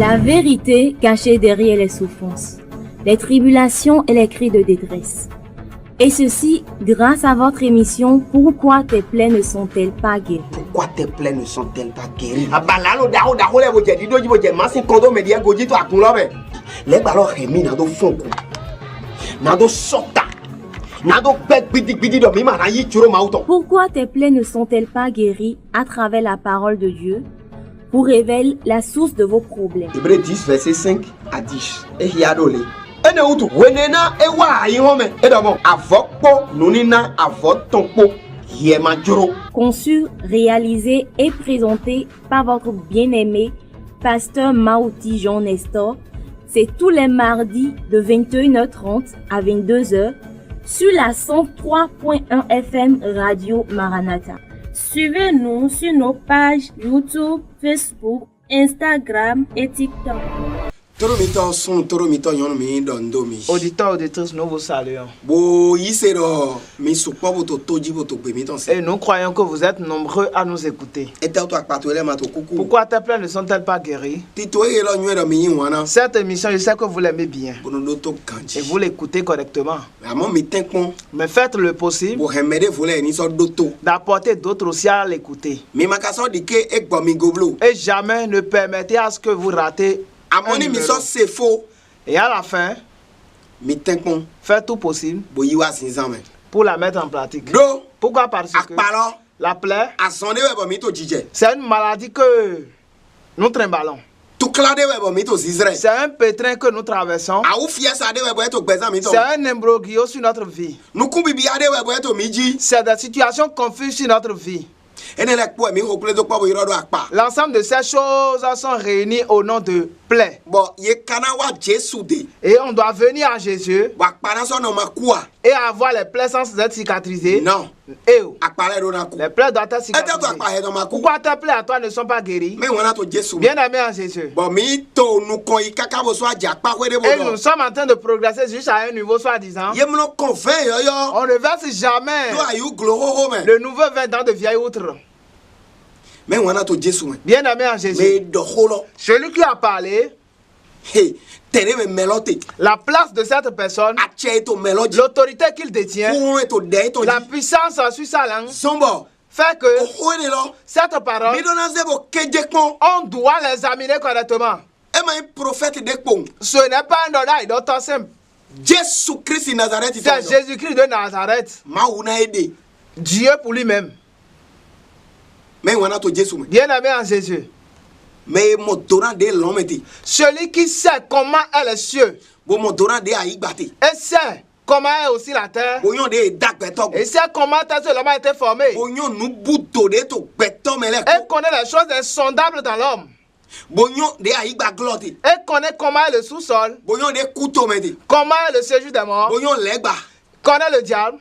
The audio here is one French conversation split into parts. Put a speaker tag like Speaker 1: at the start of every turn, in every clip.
Speaker 1: La vérité cachée derrière les souffrances, les tribulations et les cris de détresse. Et ceci grâce à votre émission Pourquoi tes plaies ne sont-elles pas guéries?
Speaker 2: Pourquoi tes plaies ne sont-elles pas guéries? Les ballons remis dans le fond.
Speaker 1: Pourquoi tes plaies ne sont-elles pas guéries à travers la parole de Dieu vous révèle la source de vos problèmes.
Speaker 2: Hébreux 10, verset 5 à 10.
Speaker 1: Conçu, réalisé et présenté par votre bien-aimé pasteur Maouti Jean Nestor, c'est tous les mardis de 21h30 à 22h sur la 103.1 FM Radio Maranatha. Suivez-nous sur nos pages YouTube, Facebook, Instagram et TikTok.
Speaker 3: Auditeurs, auditrices, nous vous saluons. Et nous croyons que vous êtes nombreux à nous écouter. Pourquoi tes plaies ne sont-elles pas guéries? Cette émission, je sais que vous l'aimez bien. Et vous l'écoutez correctement. Mais faites le possible d'apporter d'autres aussi à l'écouter. Et jamais ne permettez à ce que vous ratez. Et à la fin, faites tout possible pour la mettre en pratique. Pourquoi? Parce que la plaie, c'est une maladie que nous trimballons. C'est un pétrin que nous traversons. C'est un imbroglio sur notre vie. C'est des situations confuses sur notre vie. L'ensemble de ces choses sont réunies au nom de plaie. Et on doit venir à Jésus et avoir les plaies sans être cicatrisées.
Speaker 2: Non.
Speaker 3: Et les plaies doivent être cicatrisées. Pourquoi tes plaies à toi ne sont pas guéries? Bien aimé en Jésus. Et nous sommes en train de progresser jusqu'à un niveau soi-disant. On ne verse jamais le nouveau vin dans de vieilles outres. Bien aimé en Jésus. Celui qui a parlé, la place de cette personne, l'autorité qu'il détient, la puissance sur sa langue, fait que cette parole, on doit l'examiner correctement. Ce n'est pas un ordre d'autant simple. C'est Jésus-Christ de Nazareth. Dieu pour lui-même. Bien aimé en Jésus. Celui qui sait comment est le cieux et sait comment est aussi la terre et sait comment l'homme a été formé et connaît les choses insondables dans l'homme et connaît comment est le sous-sol, comment est le séjour des morts, connaît le diable,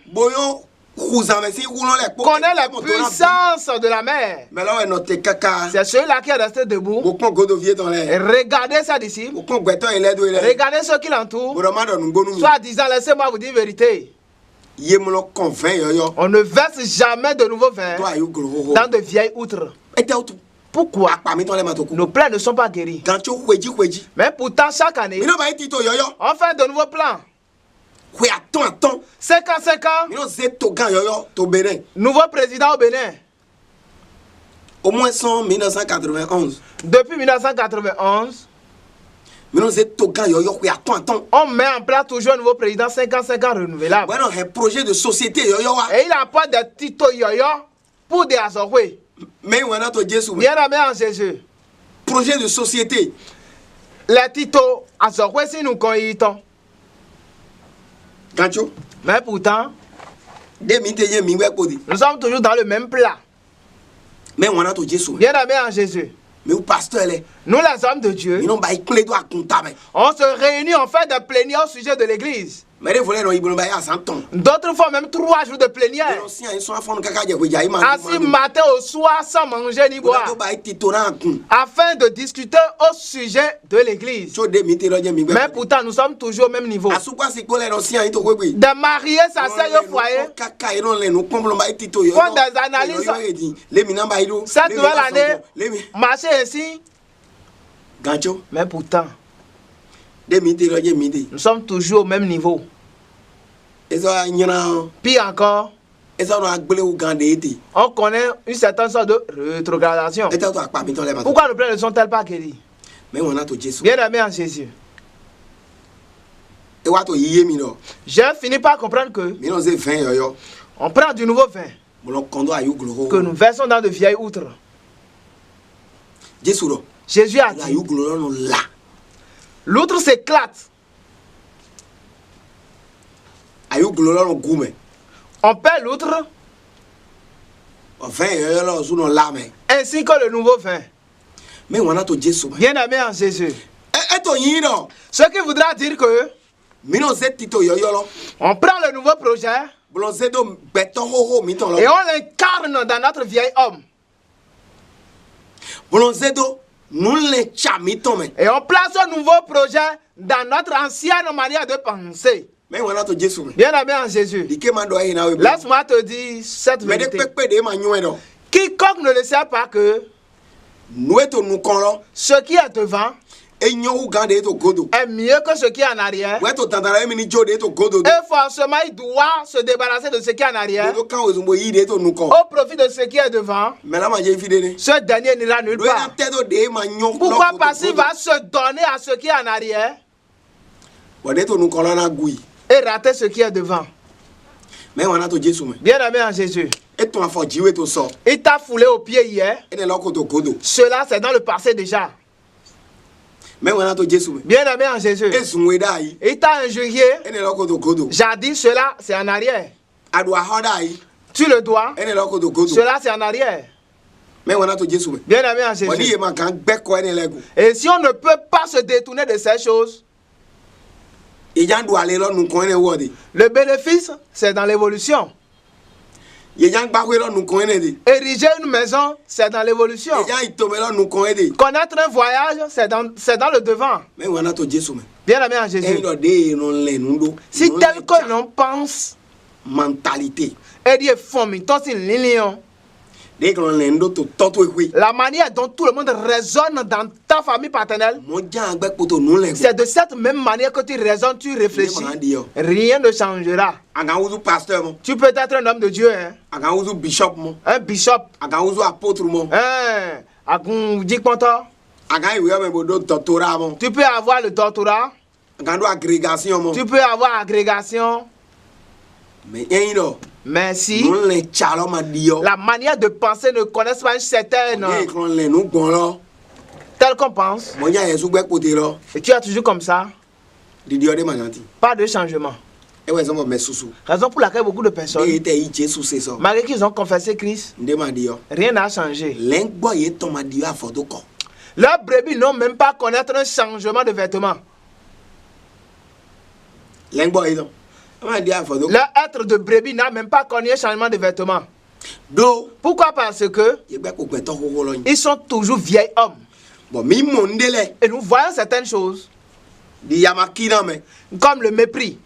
Speaker 3: connaît la puissance de la mer. C'est celui-là qui est resté debout. Et regardez ses disciples. Regardez ceux qui l'entourent. Soit disant, laissez-moi vous dire la vérité. On ne verse jamais de nouveau vin dans de vieilles outres. Pourquoi? Nos plaies ne sont pas guéries. Mais pourtant, chaque année, on fait de nouveaux plans. 55 ans, nouveau président au Bénin.
Speaker 2: Au moins 1991.
Speaker 3: Depuis 1991, on met en place toujours un nouveau président 55 ans renouvelable.
Speaker 2: Un projet de société.
Speaker 3: Et il apporte des titres yoyo pour des azoroués. Bien aimé en Jésus.
Speaker 2: Projet de société.
Speaker 3: Les titres azoroués si nous connaissons. Mais pourtant, nous sommes toujours dans le même plat. Bien aimé en Jésus. Nous les hommes de Dieu, on se réunit, on fait des plénières au sujet de l'église. D'autres font même 3 jours de plénière. Assis matin au soir sans manger ni boire. Afin de discuter au sujet de l'église. Mais pourtant nous sommes toujours au même niveau. Des mariés s'asseyent au foyer. Font des analyses. Cette nouvelle année, marcher ainsi.
Speaker 2: Gancho.
Speaker 3: Mais pourtant,
Speaker 2: nous
Speaker 3: nous sommes toujours au même niveau. Puis encore, on connaît une certaine sorte de rétrogradation. Pourquoi nos plans ne sont-elles pas guéris? Bien aimé en Jésus. J'ai fini par comprendre que on prend du nouveau vin que nous versons dans de vieilles outres. Jésus a dit, l'outre s'éclate. On perd l'outre ainsi que le nouveau vin. Bien aimé en Jésus. Ce qui voudra dire que on prend le nouveau projet et on l'incarne dans notre vieil homme. Et on place un nouveau projet dans notre ancienne manière de penser. Bien aimé en Jésus. Laisse-moi te dire cette vérité. Quiconque ne le sait pas que ce qui est devant est mieux que ce qui est en arrière. Et forcément, il doit se débarrasser de ce qui est en arrière au profit de ce qui est devant. Ce dernier n'ira nulle part. Pourquoi? Parce qu'il va se donner à ce qui est en arrière et rater ce qui est devant. Bien aimé en Jésus. Il t'a foulé aux pieds hier. Cela, c'est dans le passé déjà. Bien aimé en Jésus. Il t'a injurié. Jadis, cela, c'est en arrière. Tu le dois. Cela, c'est en arrière. Bien aimé en Jésus. Et si on ne peut pas se détourner de ces choses, le bénéfice, c'est dans l'évolution. Ériger une maison, c'est dans l'évolution. Connaître un voyage, c'est dans le devant. Bien aimé en Jésus. Si tel que l'on pense, mentalité, et dit la manière dont tout le monde résonne dans ta famille paternelle, c'est de cette même manière que tu raisonnes, tu réfléchis. Rien ne changera. Tu peux être un homme de Dieu, hein? Un bishop, tu peux avoir le doctorat, tu peux avoir agrégation. Mais si la manière de penser ne connaît pas une certaine tel qu'on pense, et tu es toujours comme ça, pas de changement. Raison pour laquelle beaucoup de personnes, malgré qu'ils ont confessé Christ, rien n'a changé. Leurs brebis n'ont même pas connaître un changement de vêtements. Leur être de brebis n'a même pas connu un changement de vêtements. Pourquoi? Parce que ils sont toujours vieils hommes. Et nous voyons certaines choses comme le mépris.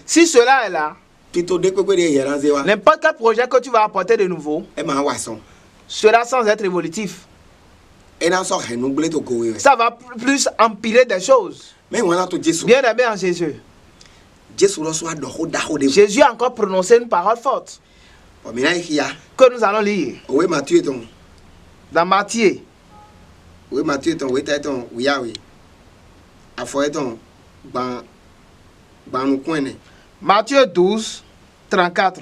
Speaker 3: Si cela est là, n'importe quel projet que tu vas apporter de nouveau sera sans être évolutif. Ça va plus empirer des choses. Bien aimé en Jésus. Jésus a encore prononcé une parole forte que nous allons lire dans Matthieu. Matthieu 12, 34.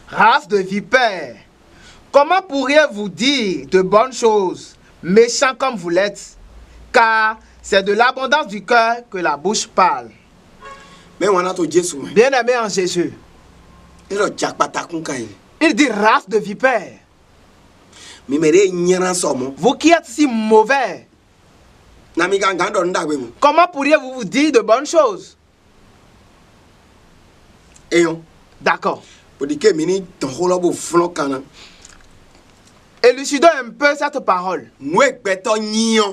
Speaker 3: Race de vipères, comment pourriez-vous dire de bonnes choses, méchants comme vous l'êtes? Car c'est de l'abondance du cœur que la bouche parle. Bien aimé en Jésus. Il dit race de vipères. Vous qui êtes si mauvais, comment pourriez-vous vous dire de bonnes choses? D'accord. Élucidons un peu cette parole.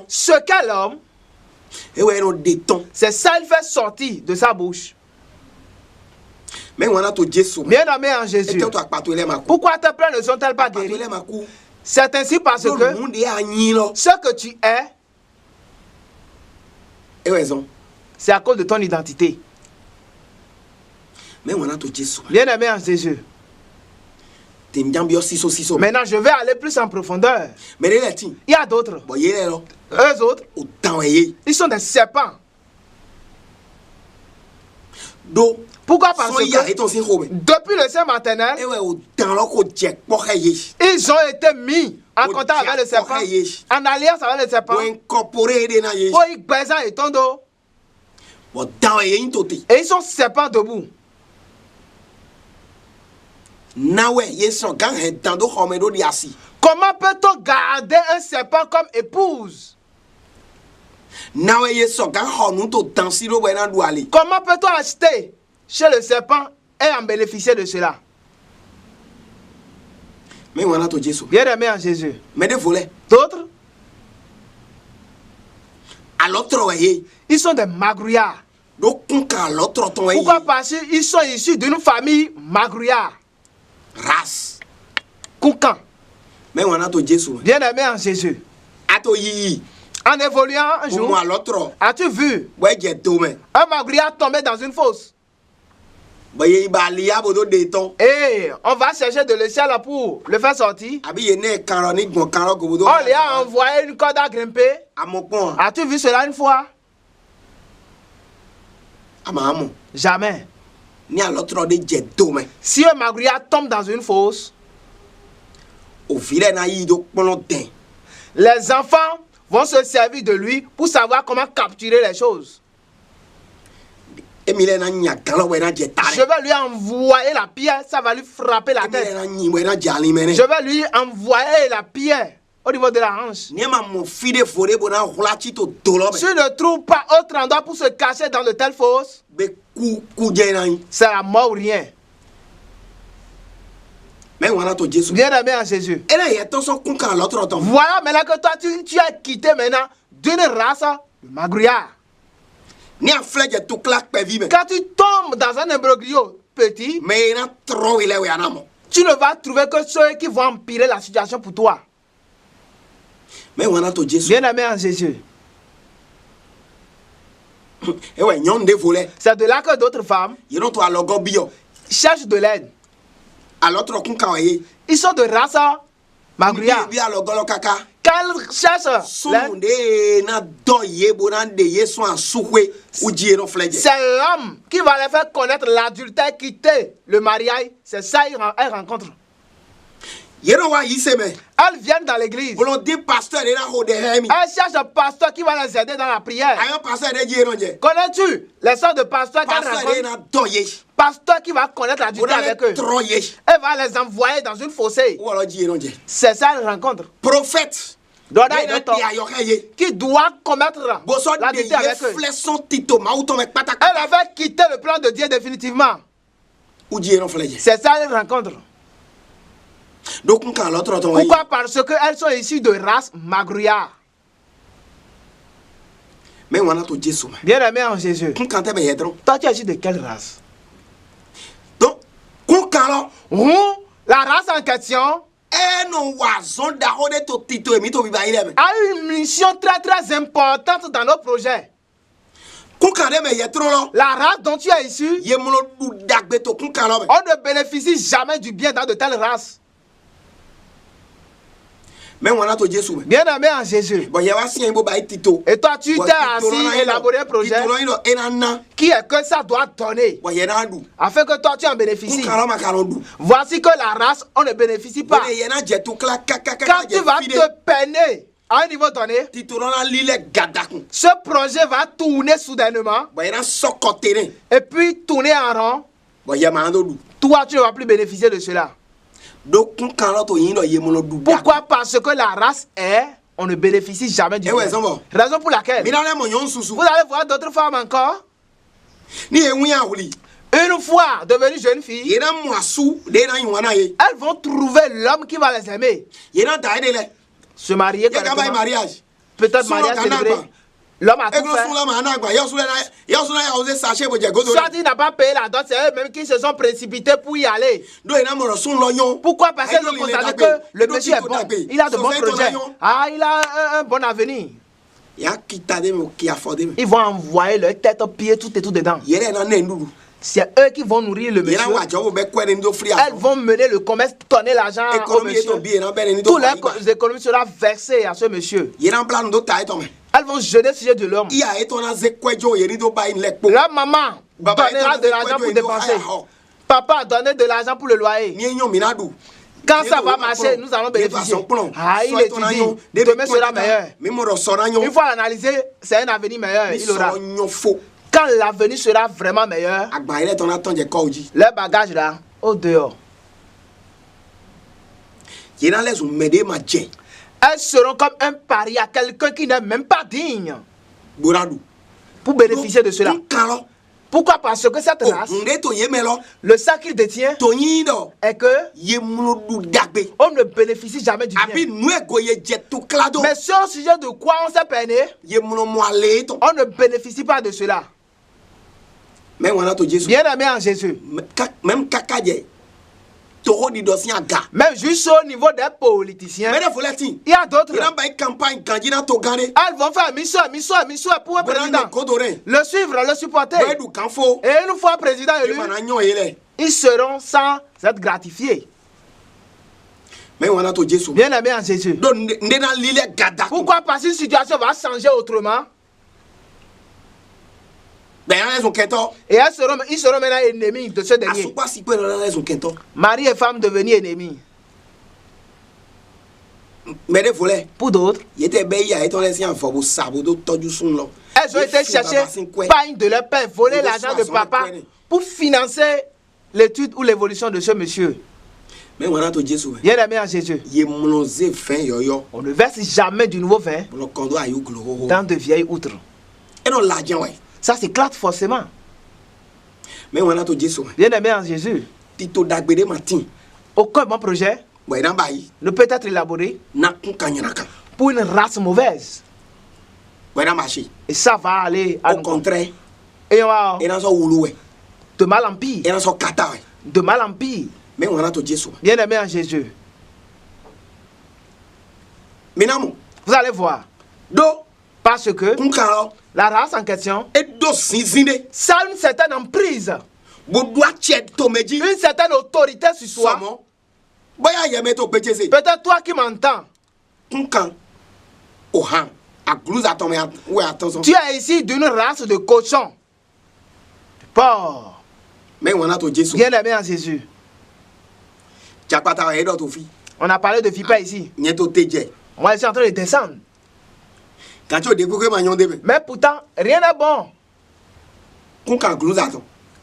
Speaker 3: Ce qu'est l'homme, c'est ça qu'il fait sortir de sa bouche. Bien-aimé en Jésus, pourquoi tes plans ne sont-elles pas guéris? C'est ainsi parce que ce que tu es, c'est à cause de ton identité. Bien-aimé en Jésus. Maintenant, je vais aller plus en profondeur. Il y a d'autres. Eux autres, ils sont des serpents. Pourquoi? Parce que depuis le sein maternel, ils ont été mis en contact avec le serpent, en alliance avec le serpent, pour y baiser et tondo. Et ils sont serpents debout. Comment peut-on garder un serpent comme épouse? Comment peut-on acheter chez le serpent et en bénéficier de cela? Bien-aimé en Jésus. D'autres, ils sont des magrouillards. Pourquoi? Parce qu'ils sont issus d'une famille magrouillard.
Speaker 2: Race.
Speaker 3: Koukan. Bien-aimé en Jésus. En évoluant un jour, as-tu vu un magrouillard tomber dans une fosse? Et on va chercher de l'échelle pour le faire sortir. On lui a envoyé une corde à grimper. As-tu vu cela une fois? Jamais. Si un magrouillard tombe dans une fosse, les enfants vont se servir de lui pour savoir comment capturer les choses. Je vais lui envoyer la pierre, ça va lui frapper la tête. Je vais lui envoyer la pierre au niveau de la hanche. Si je ne trouve pas autre endroit pour se cacher dans de telles fosses, c'est la mort ou rien. Bien-aimé en Jésus. Voilà maintenant que toi tu as quitté maintenant d'une race de magrouillard. Quand tu tombes dans un imbroglio petit, tu ne vas trouver que ceux qui vont empirer la situation pour toi. Bien-aimé en Jésus. C'est de là que d'autres femmes cherchent de l'aide. Ils sont de race magrouillard. Quand elles cherchent l'aide, c'est l'homme qui va les faire connaître l'adultère, quitter le mariage. C'est ça qu'elles rencontrent. Elles viennent dans l'église. Elles cherchent un pasteur qui va les aider dans la prière. Connais-tu les sortes de pasteurs qu'elles rencontrent? Pasteur qui va connaître l'adultère avec eux. Elle va les envoyer dans une fossée. C'est ça qu'elles rencontrent. Prophète qui doit commettre l'adultère avec eux. Elle avait quitté le plan de Dieu définitivement. C'est ça qu'elles rencontrent. Pourquoi? Parce qu'elles sont issues de race magrouillard. Bien-aimé en Jésus. Toi, tu es issu de quelle race? La race en question a une mission très très importante dans nos projets. La race dont tu es issu, on ne bénéficie jamais du bien dans de telles races. Bien-aimé en Jésus. Et toi, tu t'es assis et élaboré un projet qui est que ça doit donner afin que toi, tu en bénéficies. Voici que la race, on ne bénéficie pas. Quand tu vas te peiner à un niveau donné, ce projet va tourner soudainement et puis tourner en rond. Toi, tu ne vas plus bénéficier de cela. Pourquoi? Parce que la race est, on ne bénéficie jamais du bien. Raison pour laquelle vous allez voir d'autres femmes encore. Une fois devenues jeunes filles, elles vont trouver l'homme qui va les aimer. Se marier correctement. Peut-être mariage célébré. L'homme a tout fait. Soit il n'a pas payé la dot, c'est eux-mêmes qui se sont précipités pour y aller. Pourquoi? Parce qu'ils ont constaté que le monsieur est bon. Il a de bons projets. Ah, il a un bon avenir. Ils vont envoyer leur tête aux pieds, tout et tout dedans. C'est eux qui vont nourrir le monsieur. Elles vont mener le commerce, donner l'argent au monsieur. Tous les économies seront versées à ce monsieur. Elles vont jeter sur de l'homme. La maman donnera de l'argent pour dépenser. Papa donnera de l'argent pour le loyer. Quand ça va marcher, nous allons bénéficier. Ah, il étudie. Demain sera meilleur. Une fois analysé, c'est un avenir meilleur. Il aura. Quand l'avenir sera vraiment meilleur, les bagages là, au dehors. Elles seront comme un pari à quelqu'un qui n'est même pas digne. Pour bénéficier de cela. Pourquoi? Parce que cette race, le sang qu'il détient est que on ne bénéficie jamais du bien. Mais sur le sujet de quoi on s'est peiné, on ne bénéficie pas de cela. Bien aimé en Jésus. Même juste au niveau des politiciens, il y a d'autres. Elles vont faire mission pour un président. Le suivre, le supporter. Et une fois président élu, ils seront sans être gratifiés. Bien aimé en Jésus. Pourquoi? Parce qu'une situation va changer autrement. Et ils seront maintenant ennemis de ce dernier. Mari et femme devenus ennemis. Pour d'autres, elles ont été cherchées par une de leurs pères, voler l'argent de papa pour financer l'étude ou l'évolution de ce monsieur. Bien aimé en Jésus, on ne verse jamais du nouveau vin dans de vieilles outres. Ça s'éclate forcément. Bien aimé en Jésus, aucun bon projet ne peut être élaboré pour une race mauvaise. Et ça va aller à
Speaker 2: au contraire.
Speaker 3: Et on va de mal en pire. De mal en pire. Bien aimé en Jésus. Vous allez voir. Parce que la race en question, ça a une certaine emprise, une certaine autorité sur soi. Peut-être toi qui m'entends, tu es ici d'une race de cochons, porc. Bien aimé en Jésus. On a parlé de vipère ici. Moi, je suis en train de descendre. Mais pourtant, rien n'est bon.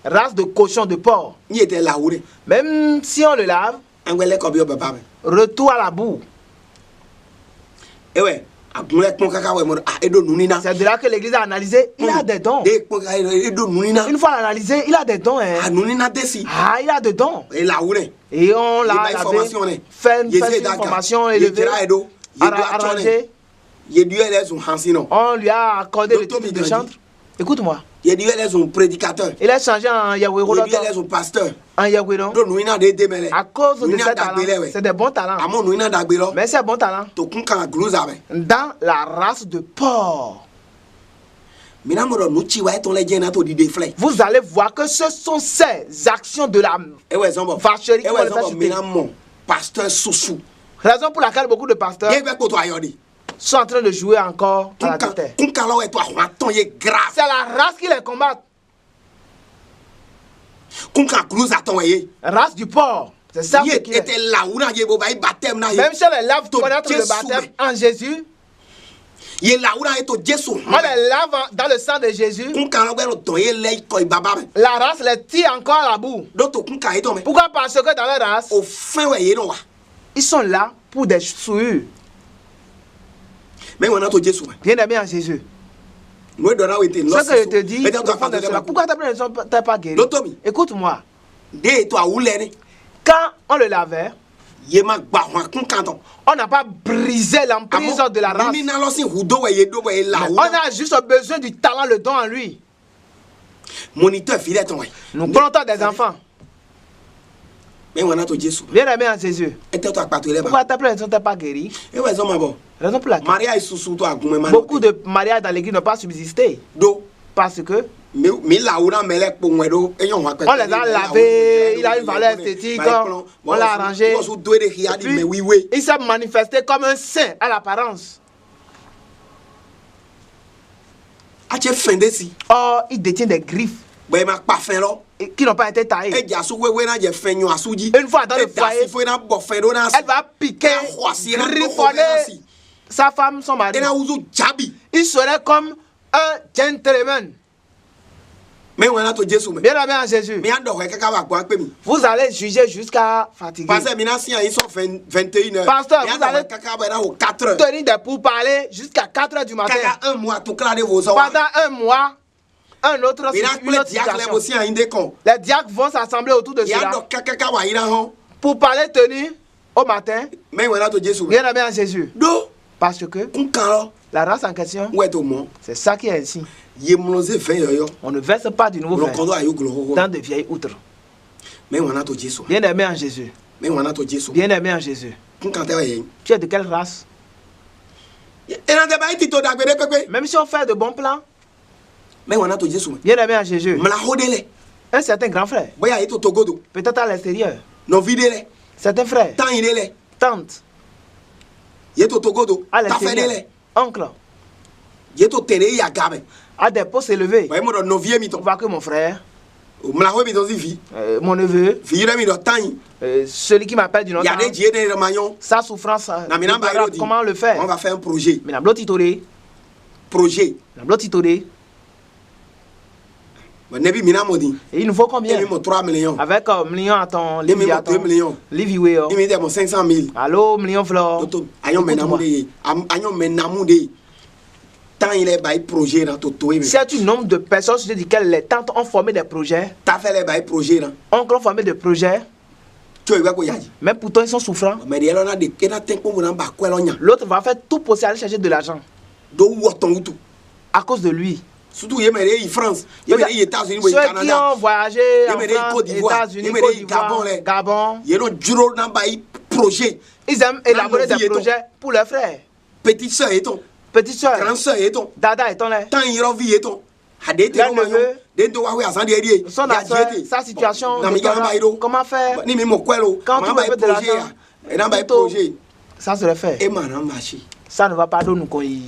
Speaker 3: Race de cochon de porc. Même si on le lave, retour à la boue. C'est de là que l'église a analysé. Il a des dons. Une fois analysé, il a des dons. Ah, il a des dons. Et on l'a lavé, fait une formation élevée, arrangée. On lui a accordé le titre de chantre. Écoute-moi. Il a changé en Yahweh. En Yahweh. À cause de ses talents. C'est des bons talents. Mais c'est bons talents. Dans la race de porc. Vous allez voir que ce sont ces actions de la vacherie qui vont le faire chuter. Raison pour laquelle beaucoup de pasteurs sont en train de jouer encore à la tête. C'est la race qui les combat. Race du porc. C'est ça qui est. Même si on les lave pour connaître le baptême en Jésus, on les lave dans le sang de Jésus, la race les tire encore à la boue. Pourquoi? Parce que dans la race, ils sont là pour des souillures. Bien aimé en Jésus. Ce que je te dis, pourquoi tes plaies ne sont pas guéries? Écoute-moi. Quand on le lavait, on n'a pas brisé l'emprise de la race. On a juste besoin du talent, le don en lui. Nous prenons des enfants. Bien aimé en Jésus. Pourquoi tes plaies ne sont pas guéries? Raison pour laquelle beaucoup de mariages dans l'église n'ont pas subsisté. Parce que on les a lavés, il a une valeur esthétique, on l'a arrangé. Il s'est manifesté comme un saint à l'apparence. Or, il détient des griffes qui n'ont pas été taillées. Une fois dans le foyer, elle va piquer, griffonner sa femme, son mari. Il serait comme un gentleman. Bien aimé en Jésus. Vous allez juger jusqu'à fatiguer. Pasteur, vous allez tenir des pourparlers jusqu'à 4 h du matin. Pendant un mois, une autre situation. Les diacres vont s'assembler autour de cela pour parler tenir au matin. Bien aimé en Jésus. Parce que la race en question, c'est ça qui est ainsi. On ne verse pas du nouveau vin dans de vieilles outres. Bien aimé en Jésus. Bien aimé en Jésus. Tu es de quelle race? Même si on fait de bons plans. Bien aimé en Jésus. Un certain grand frère. Peut-être à l'extérieur. Certains frères. Tante. À l'extérieur. Oncle. À des postes élevés. On voit que mon frère, mon neveu, celui qui m'appelle du nom, sa souffrance, comment le faire?
Speaker 2: On va faire un projet.
Speaker 3: Mais la projet. Et il nous faut combien? Avec 1 million à ton Livy.
Speaker 2: 500 000.
Speaker 3: Allô, million flore. C'est un nombre de personnes sur lesquelles les tantes ont formé des projets. Oncle ont formé des projets. Mais pourtant ils sont souffrants. L'autre va faire tout pour aller chercher de l'argent. À cause de lui.
Speaker 2: Surtout France, États-Unis,
Speaker 3: ceux qui ont voyagé en France, États-Unis, Côte d'Ivoire, Gabon, ils aiment élaborer des projets pour leurs frères.
Speaker 2: Petite soeur et ton. Grande soeur et ton.
Speaker 3: Dada et ton.
Speaker 2: Tant il vie et ton.
Speaker 3: Les neveux sont dans sa situation. Comment faire? Quand tu veux de l'argent, ça serait fait. Ça ne va pas nous courir.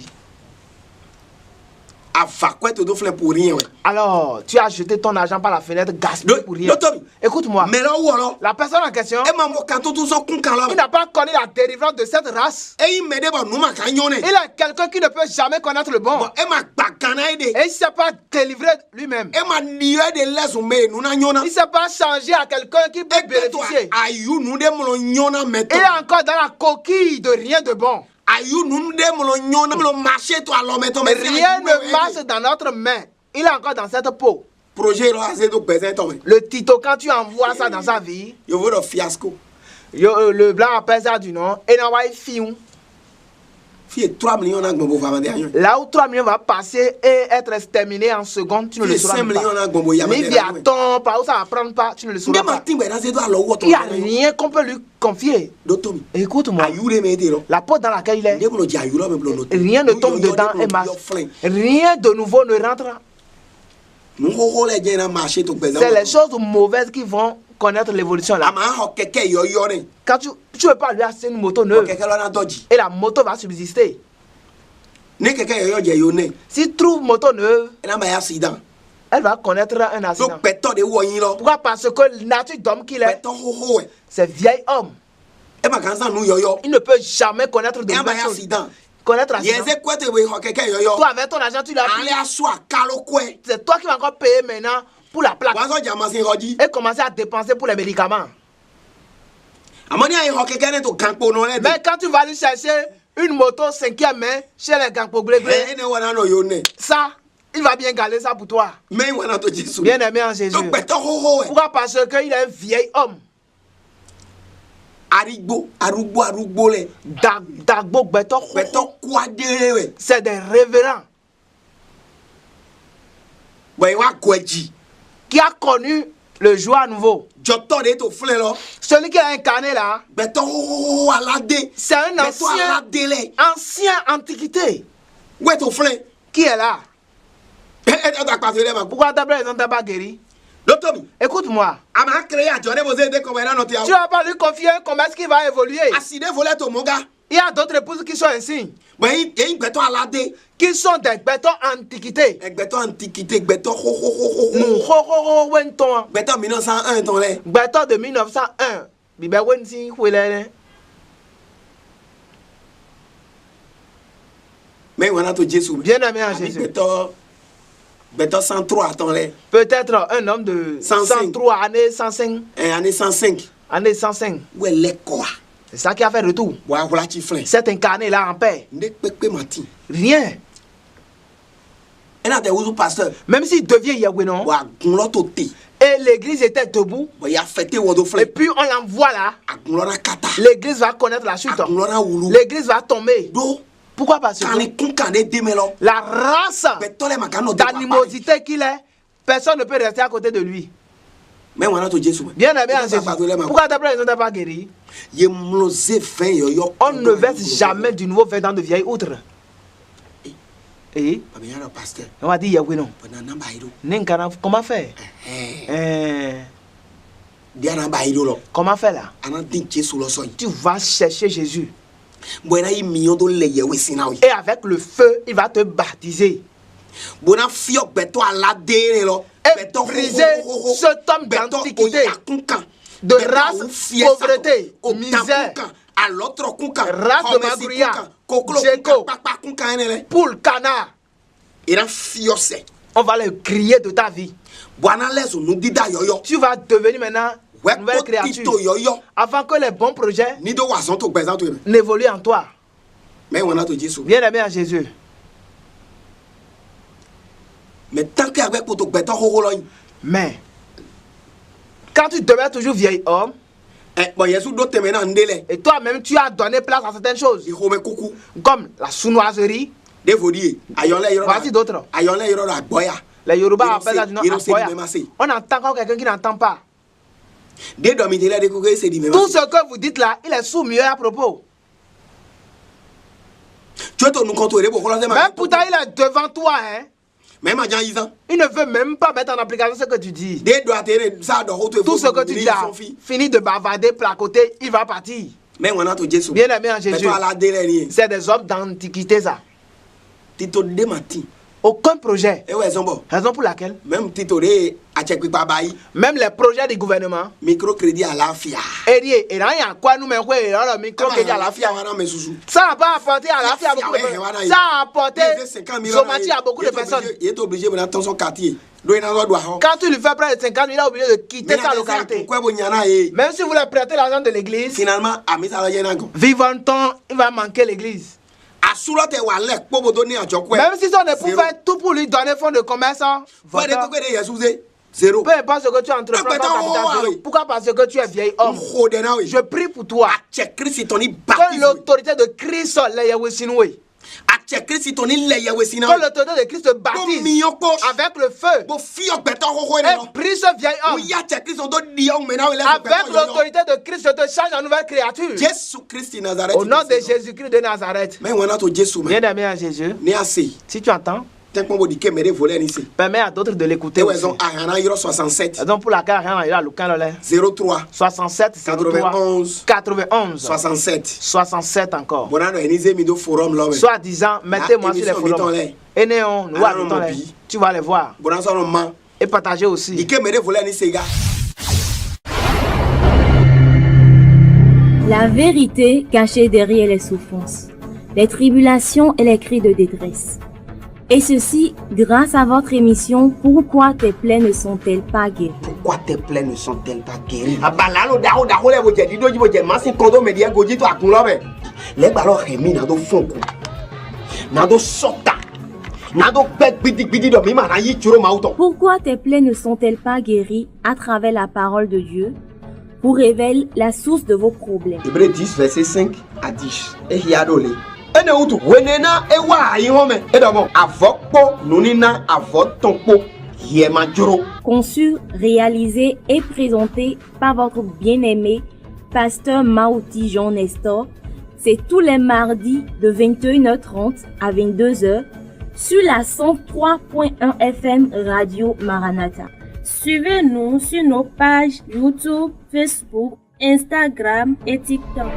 Speaker 3: Alors, tu as jeté ton argent par la fenêtre, gaspillé pour rien. Écoute-moi. La personne en question, il n'a pas connu la délivrance de cette race. Il est quelqu'un qui ne peut jamais connaître le bon. Et il ne s'est pas délivré lui-même. Il ne s'est pas changé à quelqu'un qui peut bénéficier. Il est encore dans la coquille de rien de bon. Rien ne marche dans notre main. Il est encore dans cette peau. Le Tito, quand tu envoies ça dans sa vie, le blanc appelle ça du nom. Et n'a pas fion. Là où 3 millions va passer et être exterminé en seconde, tu ne le sauras pas. Ni via ton, par où ça va prendre pas, tu ne le sauras pas. Il n'y a rien qu'on peut lui confier. Écoute-moi, la porte dans laquelle il est, rien ne tombe dedans et marche. Rien de nouveau ne rentre. C'est les choses mauvaises qui vont connaître l'évolution là. Quand tu ne veux pas lui acheter une moto neuve et la moto va subsister. Si tu trouves moto neuve, elle va connaître un accident. Pourquoi? Parce que la nature d'homme qu'il est, c'est vieil homme. Il ne peut jamais connaître de nouvelles choses. Connaître l'accident. Toi avec ton argent tu l'as pris. C'est toi qui vas encore payer maintenant pour la plaque et commencer à dépenser pour les médicaments. Mais quand tu vas aller chercher une moto 5e main chez les Gangpo Grégré, ça il va bien garder ça pour toi.
Speaker 2: Mais on a Jésus.
Speaker 3: Bien aimé en Jésus. Pourquoi? Parce qu'il est un vieil homme. C'est des révérends qui a connu le jour à nouveau. Celui qui a incarné là, c'est un ancien antiquité. Qui est là? Pourquoi d'abord ils n'ont pas guéri? Écoute-moi. Tu vas pas lui confier un commerce qui va évoluer. Il y a d'autres épouses qui sont ainsi. Qui sont des bétons antiquités. Béton de 1901.
Speaker 2: Mais on a Jésus.
Speaker 3: Bien aimé en Jésus. Peut-être un homme de 103 années 105.
Speaker 2: Année 105.
Speaker 3: Année 105.
Speaker 2: Où est l'école?
Speaker 3: C'est ça qui a fait retour. Cet incarné là en paix. Rien. Même s'il devient Yahweh, non? Et l'église était debout. Et puis on l'envoie là. L'église va connaître la chute. L'église va tomber. Pourquoi? Parce que la race d'animosité qu'il est, personne ne peut rester à côté de lui. Bien aimé en Jésus. Pourquoi d'abord ils n'ont pas guéri? On ne verse jamais du nouveau vin dans de vieilles outres. Et on va dire Yahweh non. Comment faire? Comment faire là? Tu vas chercher Jésus. Et avec le feu, il va te baptiser. Et briser cet homme d'antiquité, de race, pauvreté, misère, race de Magouria, Djeko, Poule, Canard. On va le crier de ta vie. Tu vas devenir maintenant une nouvelle créature. Avant que les bons projets n'évoluent en toi. Bien aimé en Jésus. Mais quand tu deviens toujours vieil homme, et toi-même tu as donné place à certaines choses, comme la sournoiserie. Voici d'autres. Les Yoruba appellent ça du nom Aboya. On entend encore quelqu'un qui n'entend pas. Tout ce que vous dites là, il est sourd-muet à propos. Même pourtant, il est devant toi, hein. Il ne veut même pas mettre en application ce que tu dis. Tout ce que tu dis là, fini de bavarder, placoter, il va partir. Bien aimé en Jésus. C'est des hommes d'antiquité, ça. Aucun projet. Raison pour laquelle? Même les projets du gouvernement.
Speaker 2: Microcrédit à la FIA.
Speaker 3: Et il y a quoi nous mettons le microcrédit à la FIA. Ça n'a pas apporté à la FIA beaucoup de personnes. Ça a apporté Somati à beaucoup de personnes.
Speaker 2: Il est obligé de dans son quartier.
Speaker 3: Quand tu lui fais près de 50 000, il est obligé de quitter sa localité. Même si vous lui prêtez l'argent de l'église,
Speaker 2: finalement,
Speaker 3: vivant temps, il va manquer l'église. Même si son époux fait tout pour lui donner fonds de commerce, zéro. Peu importe ce que tu entreprends, pourquoi? Parce que tu es vieil homme. Je prie pour toi que l'autorité de Christ les Yahweh. Que l'autorité de Christ te baptise avec le feu. Et prie ce vieil homme. Avec l'autorité de Christ, je te change en nouvelle créature. Au nom de Jésus-Christ de Nazareth. Bien aimé à Jésus. Si tu entends, permets à d'autres de l'écouter aussi. Donc pour laquelle il y a le
Speaker 2: 03
Speaker 3: 67
Speaker 2: 91
Speaker 3: 91 67 encore. Soit disant, mettez-moi sur les forums. Et néon, tu vas les voir. Et partager aussi.
Speaker 1: La vérité cachée derrière les souffrances, les tribulations et les cris de détresse. Et ceci grâce à votre émission Pourquoi tes plaies ne sont-elles pas guéries?
Speaker 2: Pourquoi tes plaies ne sont-elles pas guéries?
Speaker 1: Pourquoi tes plaies ne sont-elles pas guéries à travers la parole de Dieu vous révèle la source de vos problèmes.
Speaker 2: Hébreux 10, verset 5 à 10.
Speaker 1: Conçu, réalisé et présenté par votre bien-aimé pasteur Maouti Jean Nestor, c'est tous les mardis de 21h30 à 22h sur la 103.1 FM Radio Maranatha. Suivez-nous sur nos pages YouTube, Facebook, Instagram et TikTok.